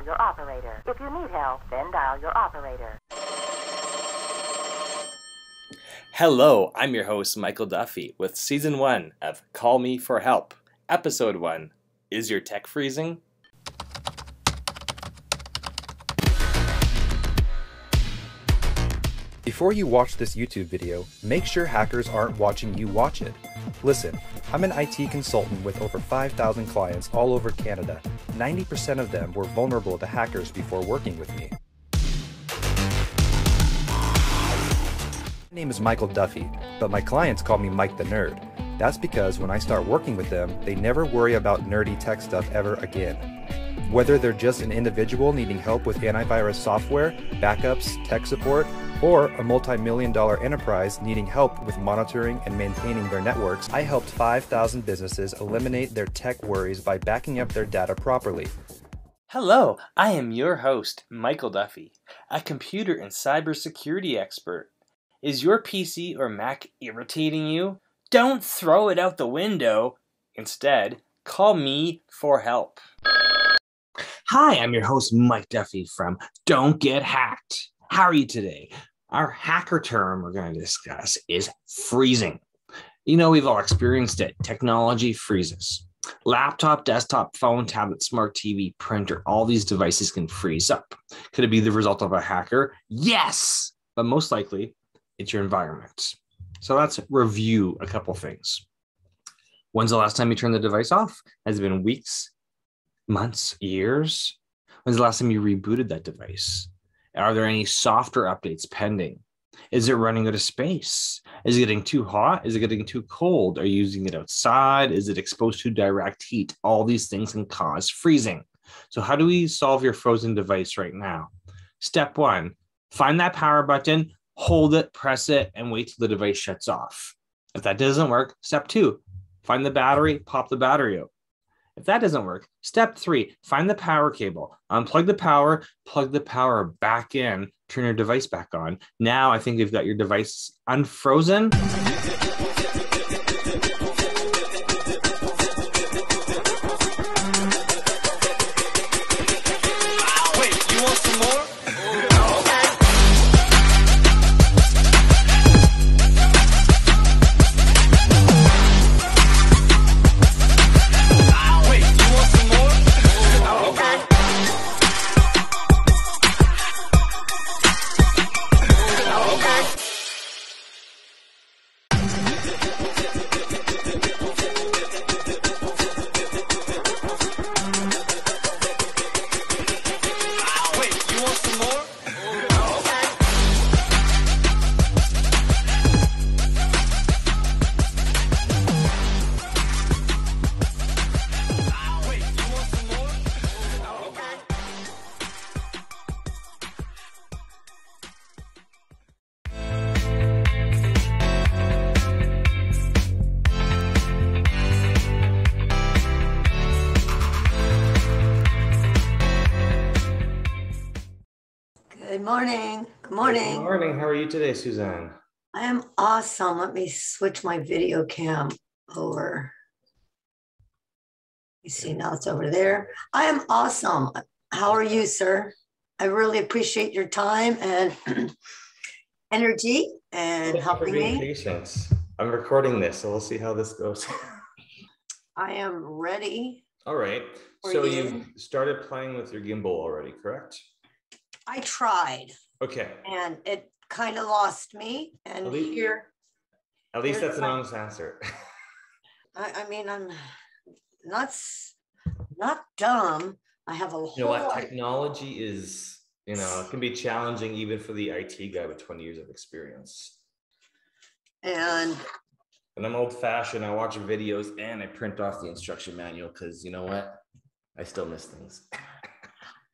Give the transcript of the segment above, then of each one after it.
your operator. If you need help, then dial your operator. Hello, I'm your host, Michael Duffy, with Season 1 of Call Me for Help. Episode 1, Is Your Tech Freezing? Before you watch this YouTube video, make sure hackers aren't watching you watch it. Listen, I'm an IT consultant with over 5,000 clients all over Canada. 90% of them were vulnerable to hackers before working with me. My name is Michael Duffy, but my clients call me Mike the Nerd. That's because when I start working with them, they never worry about nerdy tech stuff ever again. Whether they're just an individual needing help with antivirus software, backups, tech support, or a multi-million-dollar enterprise needing help with monitoring and maintaining their networks, I helped 5,000 businesses eliminate their tech worries by backing up their data properly. Hello, I am your host, Michael Duffy, a computer and cybersecurity expert. Is your PC or Mac irritating you? Don't throw it out the window. Instead, call me for help. Hi, I'm your host, Mike Duffy from Don't Get Hacked. How are you today? Our hacker term we're going to discuss is freezing. You know, we've all experienced it. Technology freezes. Laptop, desktop, phone, tablet, smart TV, printer, all these devices can freeze up. Could it be the result of a hacker? Yes, but most likely it's your environment. So let's review a couple things. When's the last time you turned the device off? Has it been weeks, months, years? When's the last time you rebooted that device? Are there any software updates pending? Is it running out of space? Is it getting too hot? Is it getting too cold? Are you using it outside? Is it exposed to direct heat? All these things can cause freezing. So how do we solve your frozen device right now? Step 1, find that power button, hold it, press it, and wait till the device shuts off. If that doesn't work, step 2, find the battery, pop the battery out. If that doesn't work, step 3, find the power cable, unplug the power, plug the power back in, turn your device back on. Now I think you've got your device unfrozen. Wait, you want some more? Good morning. Good morning. Good morning. How are you today, Suzanne? I am awesome. Let me switch my video cam over. You see now it's over there. I am awesome. How are you, sir? I really appreciate your time and energy and helping me. Patience. I'm recording this, so we'll see how this goes. I am ready. All right. So you've started playing with your gimbal already, correct? I tried. Okay. And it kind of lost me. And At least that's an honest answer. I mean, I'm not dumb. I have a whole You know what? Technology is, it can be challenging even for the IT guy with 20 years of experience. And I'm old-fashioned. I watch videos and I print off the instruction manual because you know what? I still miss things.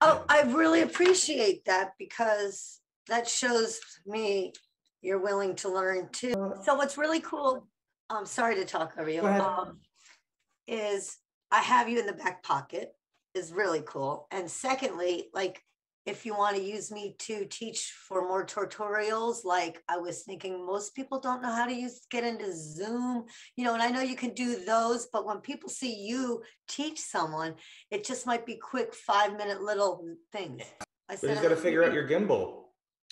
Oh, I really appreciate that because that shows me you're willing to learn too. So what's really cool, I'm sorry to talk over you, is I have you in the back pocket is really cool. And secondly, like if you want to use me to teach for more tutorials, like I was thinking most people don't know how to get into Zoom, and I know you can do those, but when people see you teach someone, it just might be quick 5-minute little things. But you got to figure out your gimbal.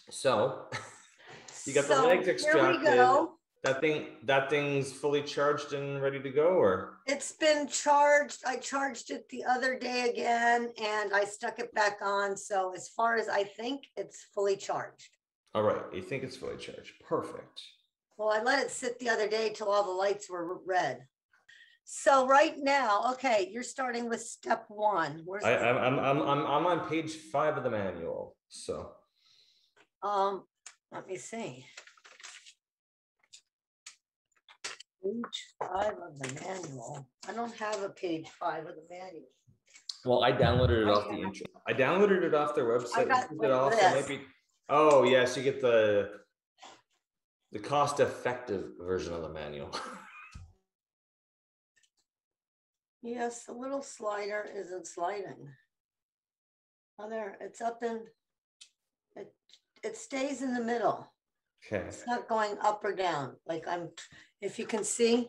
So you got the legs extracted. Here we go. That thing's fully charged and ready to go, or? It's been charged. I charged it the other day again, and I stuck it back on. So as far as I think, it's fully charged. All right, you think it's fully charged? Perfect. Well, I let it sit the other day till all the lights were red. So right now, okay, you're starting with step 1. I'm on page 5 of the manual. So. Let me see. Page 5 of the manual. I don't have a page 5 of the manual. Well, I downloaded it off the intro. I downloaded it off their website. Oh yes, you get the cost-effective version of the manual. Yes, the little slider isn't sliding. Oh, there, it's up in. It stays in the middle. Okay. It's not going up or down. Like if you can see,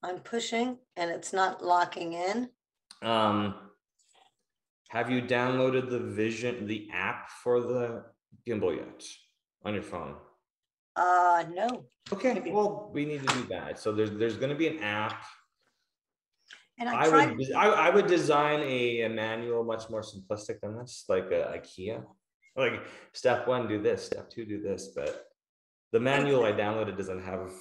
I'm pushing and it's not locking in. Have you downloaded the app for the gimbal yet on your phone? No. Okay, well, we need to do that. So there's going to be an app. And I would design a manual much more simplistic than this, like IKEA. Like step 1, do this. Step 2, do this. But the manual I downloaded doesn't have.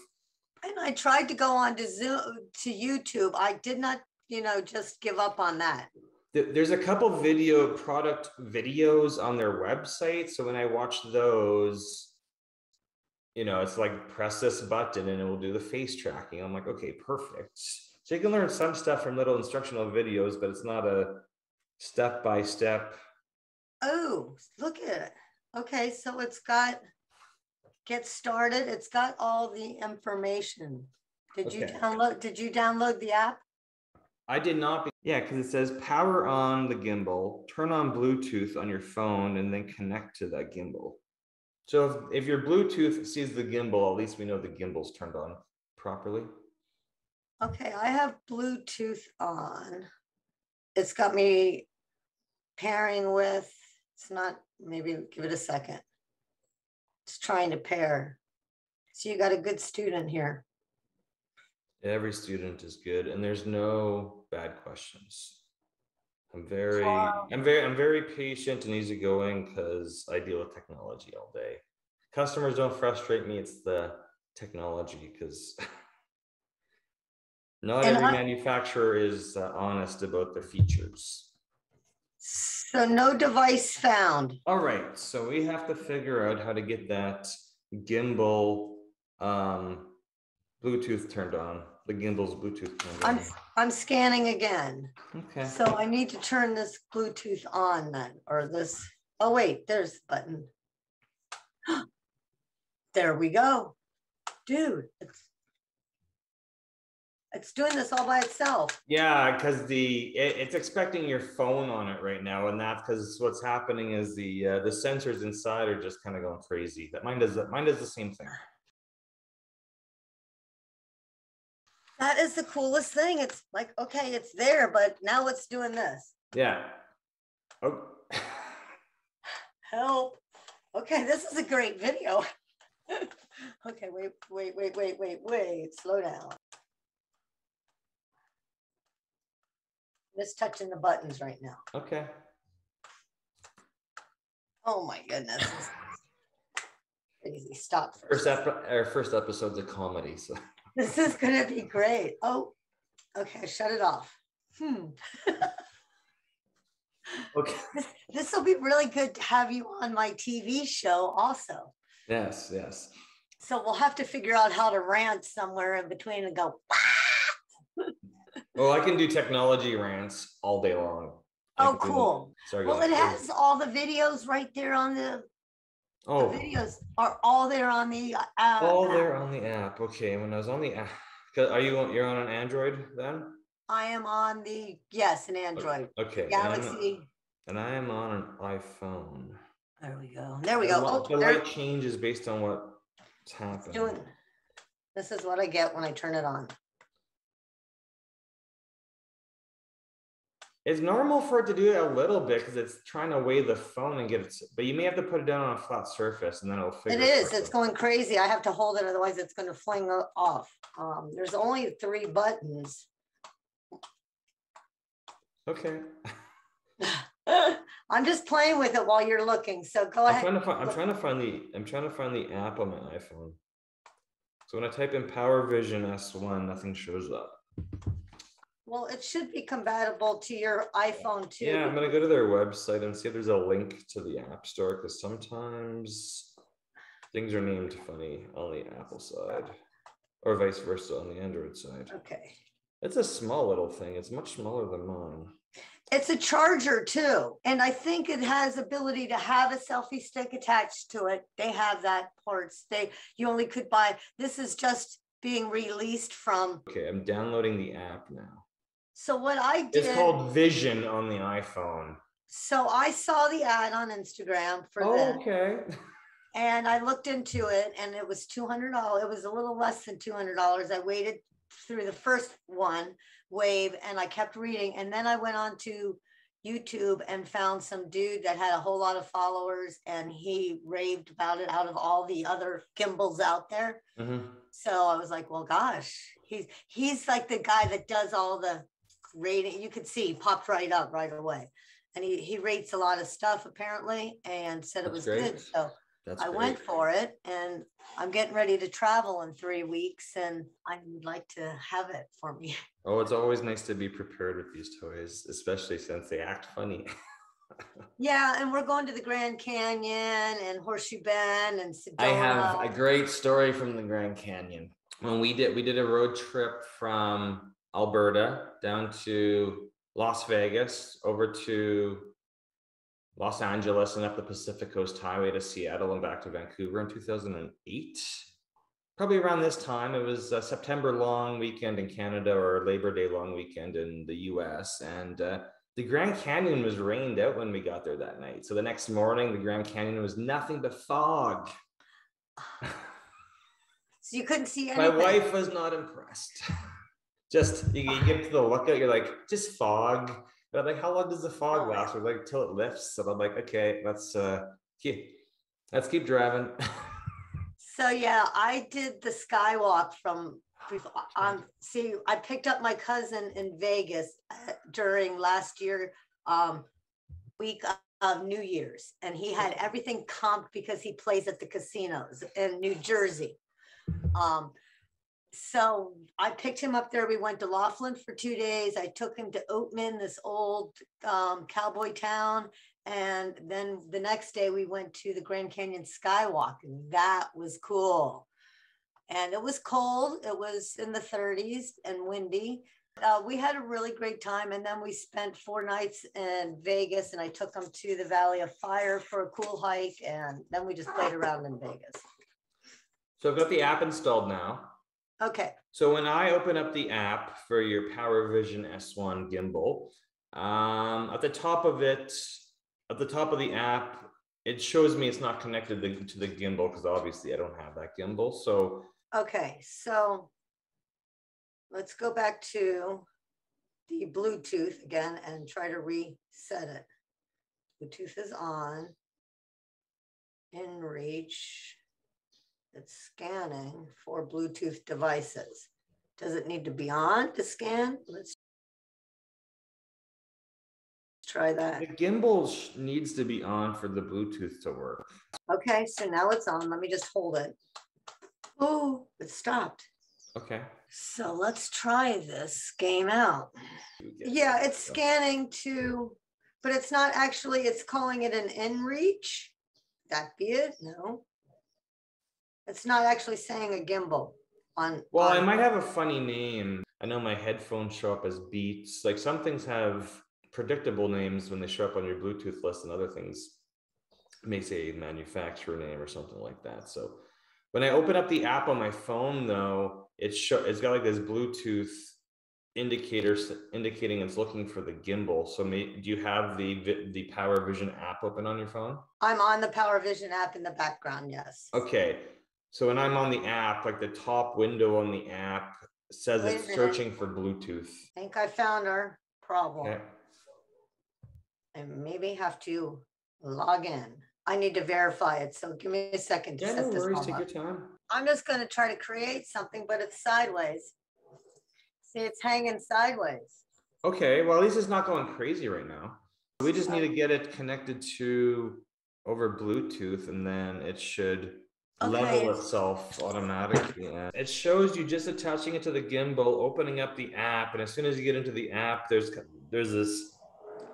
And I tried to go on to YouTube. I did not, just give up on that. There's a couple product videos on their website. So when I watch those, it's like press this button and it will do the face tracking. I'm like, okay, perfect. So you can learn some stuff from little instructional videos, but it's not a step-by-step. Oh, look at it. Okay, so it's got get started. It's got all the information. Did you download the app? I did not. Yeah, because it says power on the gimbal, turn on Bluetooth on your phone, and then connect to that gimbal. So if your Bluetooth sees the gimbal, at least we know the gimbal's turned on properly. Okay, I have Bluetooth on. It's got me pairing with, it's not, maybe give it a second. It's trying to pair. So you got a good student here. Every student is good, and there's no bad questions. I'm very patient and easygoing because I deal with technology all day. Customers don't frustrate me. It's the technology, because not every manufacturer is honest about their features. So no device found. All right, so we have to figure out how to get that gimbal Bluetooth turned on. The gimbal's Bluetooth turned on. I'm scanning again. Okay. So I need to turn this Bluetooth on then, or this. Oh wait, there's the button. There we go, dude. It's doing this all by itself. Yeah, because it's expecting your phone on it right now, and that's because what's happening is the sensors inside are just kind of going crazy. That mine does the same thing. That is the coolest thing. It's like, okay, it's there, but now it's doing this. Yeah. Oh. Help. Okay, this is a great video. Okay, wait. Slow down. Just touching the buttons right now. Okay. Oh my goodness. Crazy. Stop. Our first episode's a comedy, so. This is gonna be great. Oh, okay, shut it off. Okay. This will be really good to have you on my TV show also. Yes. So we'll have to figure out how to rant somewhere in between and go. Well, I can do technology rants all day long. Oh, cool. Well, it has all the videos right there on the. Oh. The videos are all there on the app. All there on the app. Okay, when I was on the app, you're on an Android then? I am on an Android. Okay. Galaxy And I am on an iPhone. There we go. There we go. The light changes based on what's happening. This is what I get when I turn it on. It's normal for it to do it a little bit because it's trying to weigh the phone and get it, but you may have to put it down on a flat surface and then it'll figure it is. It's going crazy. I have to hold it, otherwise it's going to fling off. There's only 3 buttons. Okay. I'm just playing with it while you're looking. So go ahead. I'm trying to find the app on my iPhone. So when I type in Power Vision S1, nothing shows up. Well, it should be compatible to your iPhone too. Yeah, I'm gonna go to their website and see if there's a link to the App Store, because sometimes things are named funny on the Apple side, or vice versa on the Android side. Okay. It's a small little thing. It's much smaller than mine. It's a charger too. And I think it has ability to have a selfie stick attached to it. They have that parts. You only could buy, this is just being released from. Okay, I'm downloading the app now. So what I did. It's called Vision on the iPhone. So I saw the ad on Instagram for this. Okay. And I looked into it and it was $200. It was a little less than $200. I waited through the first wave and I kept reading. And then I went on to YouTube and found some dude that had a whole lot of followers and he raved about it out of all the other gimbals out there. Mm-hmm. So I was like, well, gosh, he's like the guy that does all the rating. You could see he popped right up right away. And he rates a lot of stuff apparently and said it was good. So I went for it and I'm getting ready to travel in 3 weeks and I would like to have it for me. Oh, it's always nice to be prepared with these toys, especially since they act funny. Yeah, and we're going to the Grand Canyon and Horseshoe Bend and Sedona. I have a great story from the Grand Canyon. When we did a road trip from Alberta down to Las Vegas, over to Los Angeles and up the Pacific Coast Highway to Seattle and back to Vancouver in 2008. Probably around this time. It was a September long weekend in Canada or Labor Day long weekend in the US. And the Grand Canyon was rained out when we got there that night. So the next morning, the Grand Canyon was nothing but fog. So you couldn't see anything? My wife was not impressed. Just, you get to the lookout, you're like, just fog. But I'm like, how long does the fog last? We're like, till it lifts. So I'm like, okay, let's keep driving. So yeah, I did the skywalk from. I picked up my cousin in Vegas during last year week of New Year's, and he had everything comped because he plays at the casinos in New Jersey. So I picked him up there. We went to Laughlin for 2 days. I took him to Oatman, this old cowboy town. And then the next day we went to the Grand Canyon Skywalk, and that was cool. And it was cold. It was in the 30s and windy. We had a really great time. And then we spent 4 nights in Vegas, and I took them to the Valley of Fire for a cool hike. And then we just played around in Vegas. So I've got the app installed now. Okay. So when I open up the app for your Power Vision S1 gimbal, at the top of the app, it shows me it's not connected to the gimbal because obviously I don't have that gimbal. So okay, so let's go back to the Bluetooth again and try to reset it. Bluetooth is on. InReach. It's scanning for Bluetooth devices. Does it need to be on to scan? Let's try that. The gimbal needs to be on for the Bluetooth to work. Okay, so now it's on. Let me just hold it. Oh, it stopped. Okay. So let's try this game out. Yeah, it's scanning to, but it's not actually, it's calling it an InReach. That be it? No. It's not actually saying a gimbal on. Well, I might have a funny name. I know my headphones show up as Beats. Like some things have predictable names when they show up on your Bluetooth list, and other things may say manufacturer name or something like that. So when I open up the app on my phone, though, it's got like this Bluetooth indicators indicating it's looking for the gimbal. So do you have the Power Vision app open on your phone? I'm on the Power Vision app in the background, yes. Okay. So when I'm on the app, like the top window on the app says it's searching for Bluetooth. I think I found our problem. Okay. I maybe have to log in. I need to verify it. So give me a second to Yeah, set no this worries. all Take up. your time. I'm just going to try to create something, but it's sideways. See, it's hanging sideways. Okay, well, at least it's not going crazy right now. We just need to get it connected to over Bluetooth, and then it should level itself automatically. And it shows you just attaching it to the gimbal, opening up the app, and as soon as you get into the app, there's this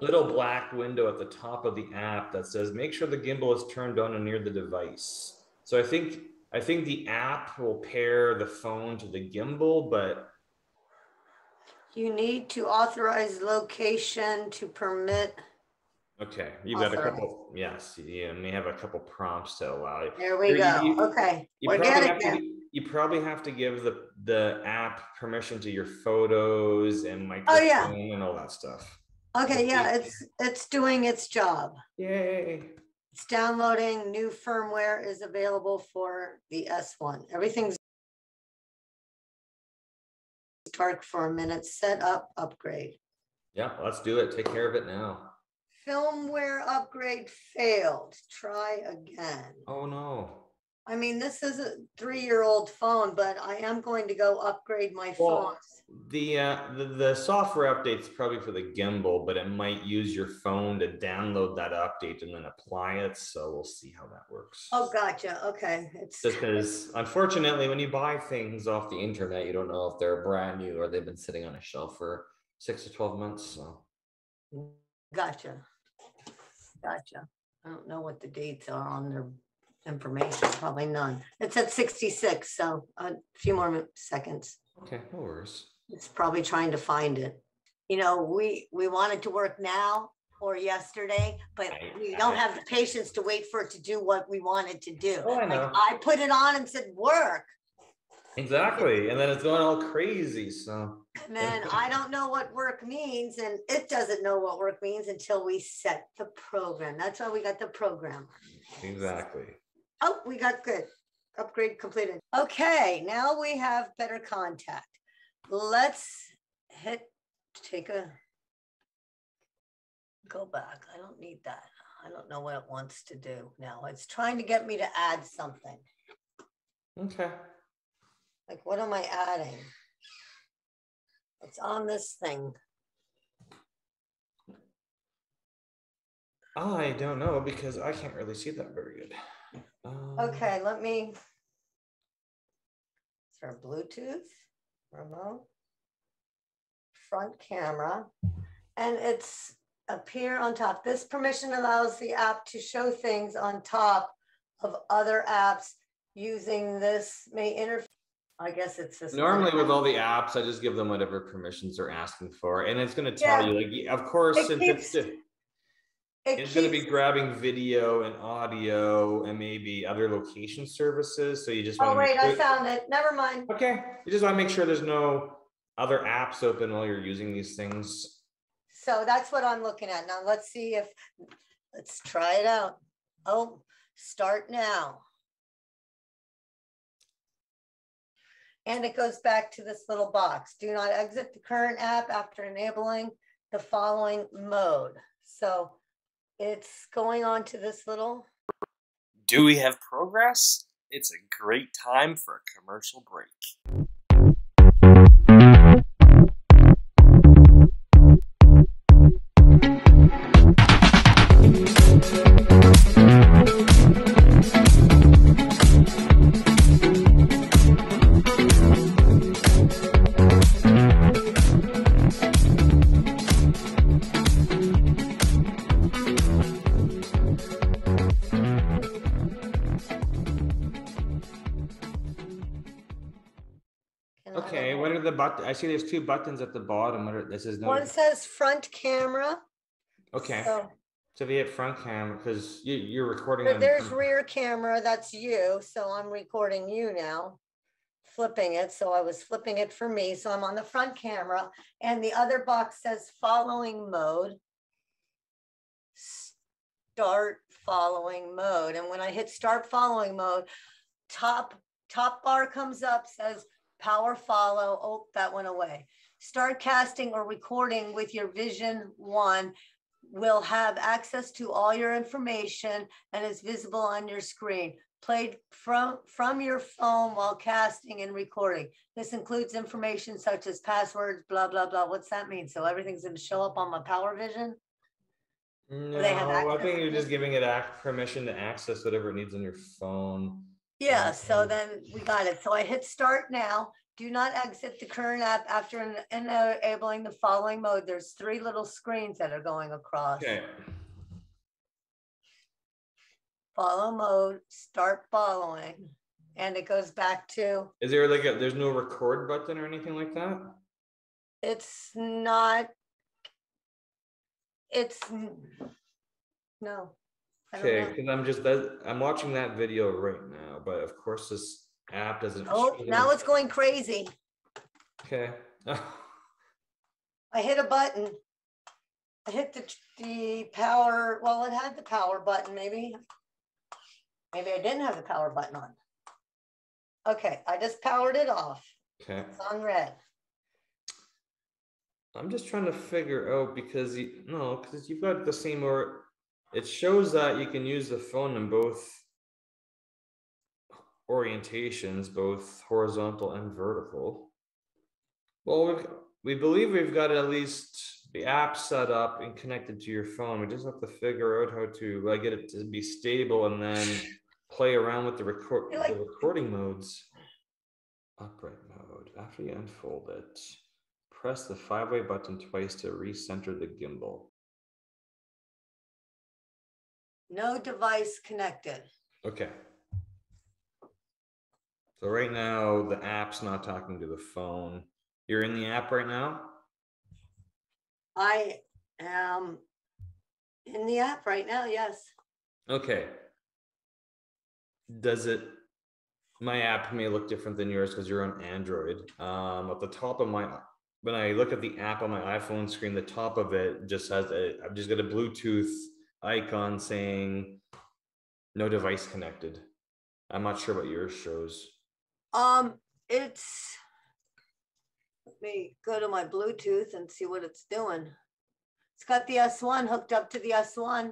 little black window at the top of the app that says, make sure the gimbal is turned on and near the device. So I think the app will pair the phone to the gimbal, but you need to authorize location to permit. okay, you've got a couple. Yes, you may have a couple prompts to allow you. There we go. Okay, we're getting there. You probably have to give the app permission to your photos and microphone and all that stuff. Okay, yeah, it's doing its job. Yay! It's downloading. New firmware is available for the S1. Everything's dark for a minute. Set up, upgrade. Yeah, let's do it. Take care of it now. Firmware upgrade failed. Try again. Oh no. I mean, this is a 3-year-old phone, but I am going to go upgrade my phone. The software update's probably for the gimbal, but it might use your phone to download that update and then apply it. So we'll see how that works. Oh, gotcha. Okay. It's just because, unfortunately, when you buy things off the internet, you don't know if they're brand new or they've been sitting on a shelf for 6 to 12 months. So. Gotcha. I don't know what the dates are on their information. Probably none. It's at 66, so a few more seconds. Okay, no worries. It's probably trying to find it. You know, we want it to work now or yesterday, but we don't have the patience to wait for it to do what we want it to do. Oh, I know. Like I put it on and said, work. Exactly. And then it's going all crazy. So and then I don't know what work means, and it doesn't know what work means until we set the program. That's why we got the program. Exactly. Oh, we got good. Upgrade completed. Okay, now we have better contact. Let's go back. I don't need that. I don't know what it wants to do now. It's trying to get me to add something. Okay. Like, what am I adding? It's on this thing. I don't know because I can't really see that very good. Okay, let me. Is there a Bluetooth remote? Front camera, and it's appear on top. This permission allows the app to show things on top of other apps using this may interfere. I guess it's this. Normally with all the apps, I just give them whatever permissions they're asking for, and it's going to tell you, like, of course, it's going to be grabbing video and audio and maybe other location services. So you just want to wait, I found it. Never mind. Okay, you just want to make sure there's no other apps open while you're using these things. So that's what I'm looking at now. Let's try it out. Oh, start now. And it goes back to this little box. Do not exit the current app after enabling the following mode. So it's going on to this little. Do we have progress? It's a great time for a commercial break. Okay, what are the buttons? I see there's 2 buttons at the bottom. This is no. One says front camera. Okay. So if you hit front camera, because you're recording. There's rear camera. That's you. So I'm recording you now. flipping it. So I was flipping it for me. So I'm on the front camera and the other box says following mode. Start following mode. And when I hit start following mode, top bar comes up, says power follow. Oh, that went away. Start casting or recording with your Vision 1 will have access to all your information and is visible on your screen. Played from your phone while casting and recording. This includes information such as passwords, blah, blah, blah. What's that mean? So everything's going to show up on my Power Vision? No, I think you're just giving it permission to access whatever it needs on your phone. Yeah, so then we got it. So I hit start now. Do not exit the current app after enabling the following mode. There's 3 little screens that are going across. Okay. Follow mode, start following, and it goes back to. Is there like there's no record button or anything like that? It's not. It's no. Okay, because I'm watching that video right now, but of course this app doesn't. Oh, now it's going crazy. Okay. I hit a button. I hit the power. Well, it had the power button, maybe. Maybe I didn't have the power button on. Okay, I just powered it off. Okay. It's on red. I'm just trying to figure out because you've got the same it shows that you can use the phone in both orientations, both horizontal and vertical. Well, we believe we've got at least the app set up and connected to your phone. We just have to figure out how to get it to be stable and then play around with the recording modes. Upright mode. After you unfold it, press the 5-way button twice to recenter the gimbal. No device connected. Okay. So right now the app's not talking to the phone. You're in the app right now? I am in the app right now, yes. Okay. My app may look different than yours because you're on Android. At the top of when I look at the app on my iPhone screen, the top of it just has I've just got a Bluetooth icon saying no device connected. I'm not sure what yours shows. Let me go to my Bluetooth and see what it's doing. It's got the S1 hooked up to the S1.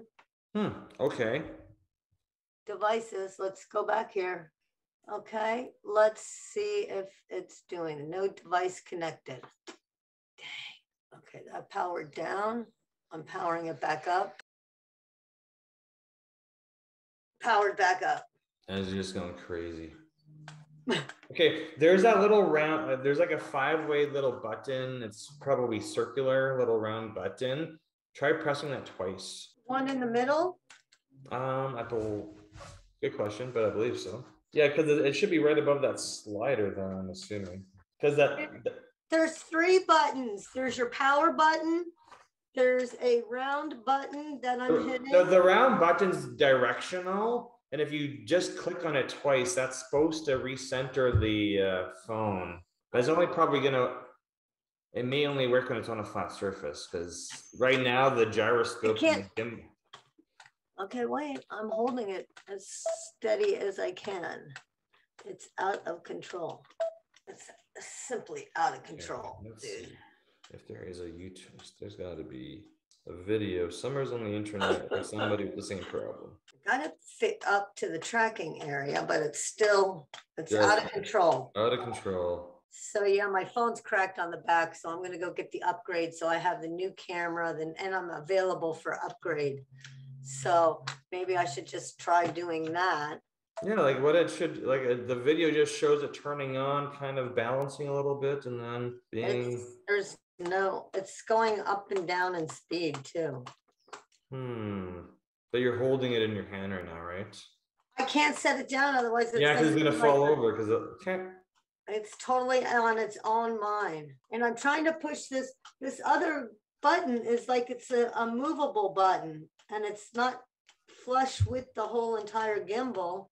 Okay. Devices. Let's go back here. Okay, let's see if it's doing no device connected. Dang. Okay, that powered down. I'm powering it back up. Powered back up. And it's just going crazy. Okay, there's that little round, there's like a 5-way little button. It's probably circular, little round button. Try pressing that twice. One in the middle? Good question, but I believe so. Yeah, because it should be right above that slider then, I'm assuming. Because there's 3 buttons. There's your power button. There's a round button that I'm hitting. The round button's directional. And if you just click on it twice, that's supposed to recenter the phone. But it's only probably it may only work when it's on a flat surface because right now the gyroscope. Okay, wait, I'm holding it as steady as I can. It's out of control. It's simply out of control, dude. If there is a YouTube, there's got to be a video somewhere's on the internet with somebody with the same problem. Got it fit up to the tracking area, but it's out of control. Out of control. So yeah, my phone's cracked on the back, so I'm going to go get the upgrade. So I have the new camera, and I'm available for upgrade. So maybe I should just try doing that. Yeah, like what it should, the video just shows it turning on, kind of balancing a little bit, and then being. It's going up and down in speed too. But you're holding it in your hand right now, right? I can't set it down, otherwise it's because it's gonna fall over because it can't. It's totally on its own mind, and I'm trying to push this other button is like it's a movable button, and it's not flush with the whole entire gimbal.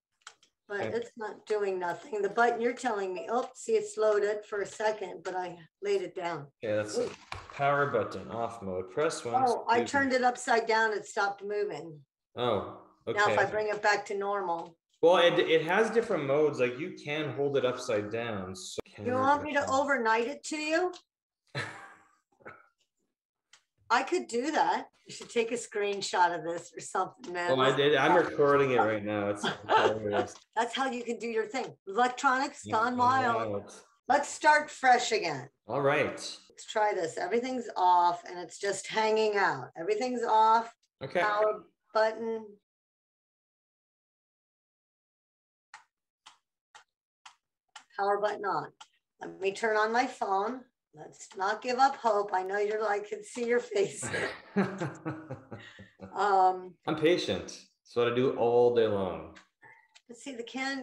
but it's not doing nothing. The button you're telling me, oh, see, it's loaded for a second, but I laid it down. Yeah, that's a power button, off mode. Press once. Oh, I turned it upside down. It stopped moving. Oh, okay. Now if I bring it back to normal. Well, it has different modes. Like you can hold it upside down. So You want me to overnight it to you? I could do that. You should take a screenshot of this or something, man. Oh, I did. I'm recording it right now. It's hilarious. That's how you can do your thing. Electronics gone wild. Let's start fresh again. All right. Let's try this. Everything's off and it's just hanging out. Everything's off. Okay. Power button. Power button on. Let me turn on my phone. Let's not give up hope. I know you're like, can see your face. I'm patient. That's what I do all day long. Let's see, the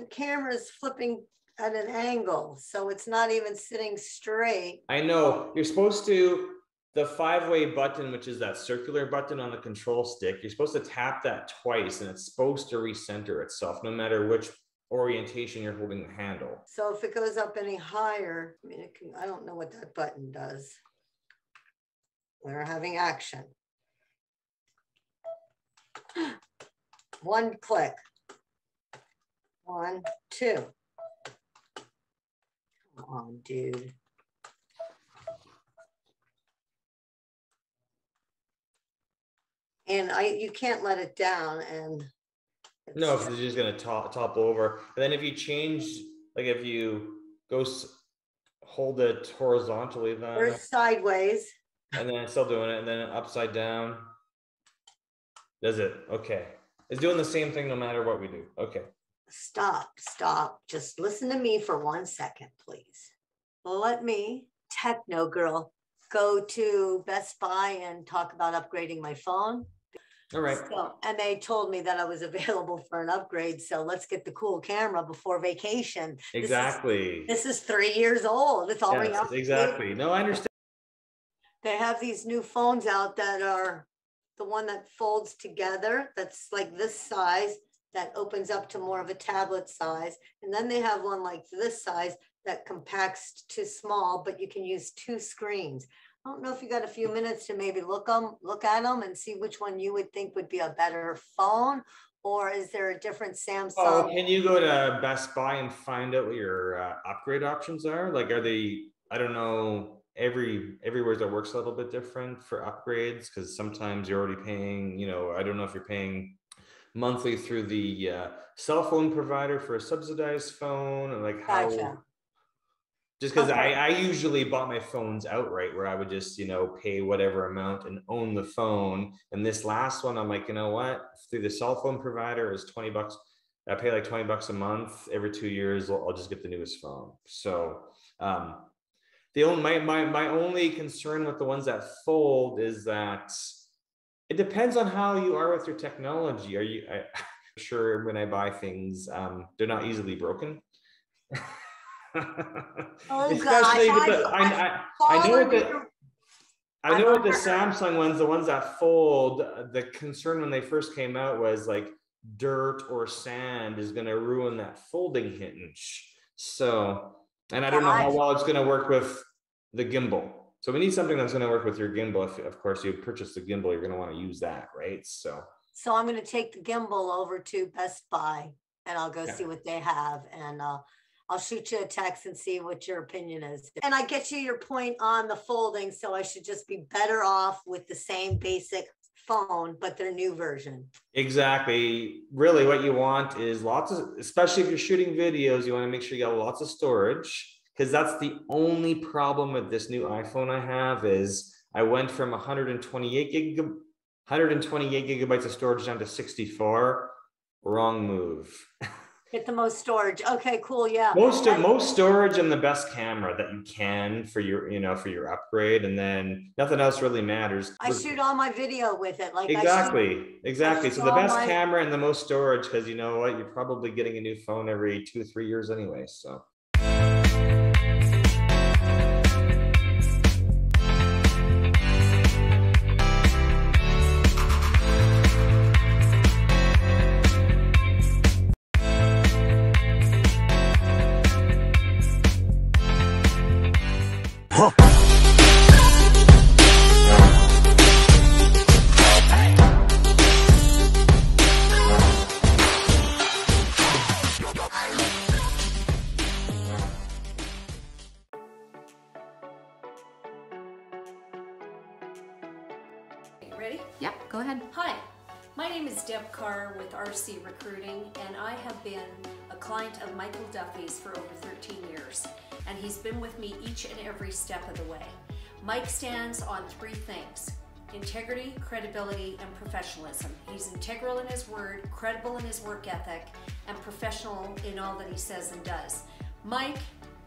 camera is flipping at an angle, so it's not even sitting straight. I know. You're supposed to, the 5-way button, which is that circular button on the control stick, you're supposed to tap that twice and it's supposed to recenter itself, no matter which orientation you're holding the handle. So if it goes up any higher, I mean, I don't know what that button does. We're having action. One click. 1, 2. Come on, dude. And you can't let it down, and no, because it's just going to topple over. And then if you change, like if you go hold it horizontally, then or sideways, and then it's still doing it, and then upside down. Does it? Okay. It's doing the same thing no matter what we do. Okay. Stop. Just listen to me for 1 second, please. Let me, techno girl, go to Best Buy and talk about upgrading my phone. All right. So, and they told me that I was available for an upgrade. So let's get the cool camera before vacation. Exactly. This is 3 years old. It's already yes, up. Exactly. No, I understand. They have these new phones out that are the one that folds together. That's like this size that opens up to more of a tablet size. And then they have one like this size that compacts to small, but you can use 2 screens. I don't know if you got a few minutes to maybe look at them and see which one you would think would be a better phone, or is there a different Samsung? Oh, can you go to Best Buy and find out what your upgrade options are? Like, are they, I don't know, everywhere that works a little bit different for upgrades, because sometimes you're already paying, I don't know if you're paying monthly through the cell phone provider for a subsidized phone, and like how. Gotcha. Just because I usually bought my phones outright, where I would just, pay whatever amount and own the phone. And this last one, I'm like, you know what? Through the cell phone provider is $20. I pay like $20 a month. Every 2 years, I'll just get the newest phone. So my only concern with the ones that fold is that it depends on how you are with your technology. I'm sure when I buy things, they're not easily broken. Oh, especially gosh, I know with the Samsung ones, the ones that fold, the concern when they first came out was like dirt or sand is going to ruin that folding hinge. So, and I don't know how well it's going to work with the gimbal. So we need something that's going to work with your gimbal. If, of course, you purchase the gimbal, you're going to want to use that, right? So I'm going to take the gimbal over to Best Buy and I'll go see what they have, and I'll shoot you a text and see what your opinion is. And I get you your point on the folding, so I should just be better off with the same basic phone, but their new version. Exactly. Really what you want is lots of, especially if you're shooting videos, you want to make sure you got lots of storage, because that's the only problem with this new iPhone I have is I went from 128 gigabytes of storage down to 64. Wrong move. Get the most storage. Okay, cool. Yeah. Most storage and the best camera that you can for your, for your upgrade, and then nothing else really matters. I shoot all my video with it. Like exactly. So the best camera and the most storage, because you know what, you're probably getting a new phone every 2 or 3 years anyway. So. Ready? Yep, go ahead. Hi, my name is Deb Carr with RC Recruiting, and I have been a client of Michael Duffy's for over 13 years, and he's been with me each and every step of the way. Mike stands on three things: integrity, credibility, and professionalism. He's integral in his word, credible in his work ethic, and professional in all that he says and does. Mike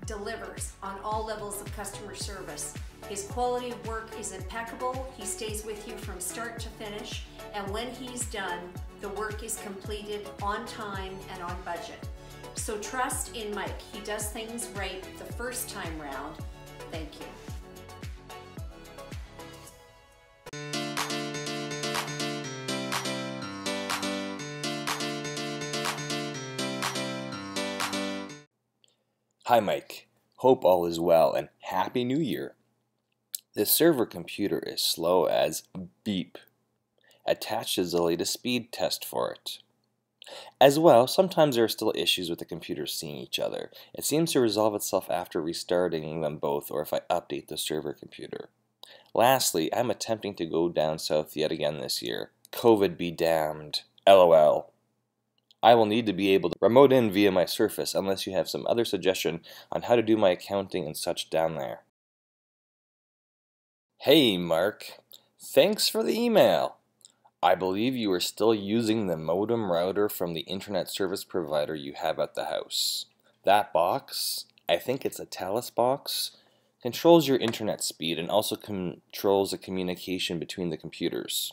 delivers on all levels of customer service. His quality of work is impeccable. He stays with you from start to finish, and when he's done, the work is completed on time and on budget. So trust in Mike. He does things right the first time round. Thank you. Hi Mike, hope all is well and Happy New Year. This server computer is slow as beep. Attached is the latest speed test for it. As well, sometimes there are still issues with the computers seeing each other. It seems to resolve itself after restarting them both or if I update the server computer. Lastly, I'm attempting to go down south yet again this year. COVID be damned. LOL. I will need to be able to remote in via my Surface unless you have some other suggestion on how to do my accounting and such down there. Hey Mark, thanks for the email. I believe you are still using the modem router from the internet service provider you have at the house. That box, I think it's a Talus box, controls your internet speed and also controls the communication between the computers.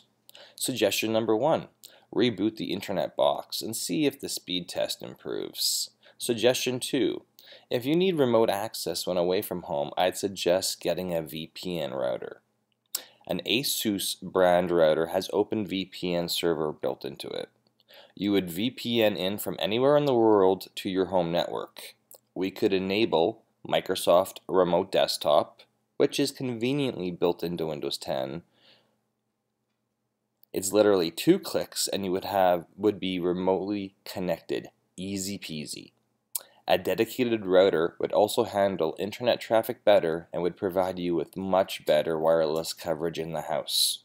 Suggestion number 1. Reboot the internet box and see if the speed test improves. Suggestion 2. If you need remote access when away from home, I'd suggest getting a VPN router. An ASUS brand router has OpenVPN server built into it. You would VPN in from anywhere in the world to your home network. We could enable Microsoft Remote Desktop, which is conveniently built into Windows 10. It's literally 2 clicks and you would be remotely connected. Easy peasy. A dedicated router would also handle internet traffic better and would provide you with much better wireless coverage in the house.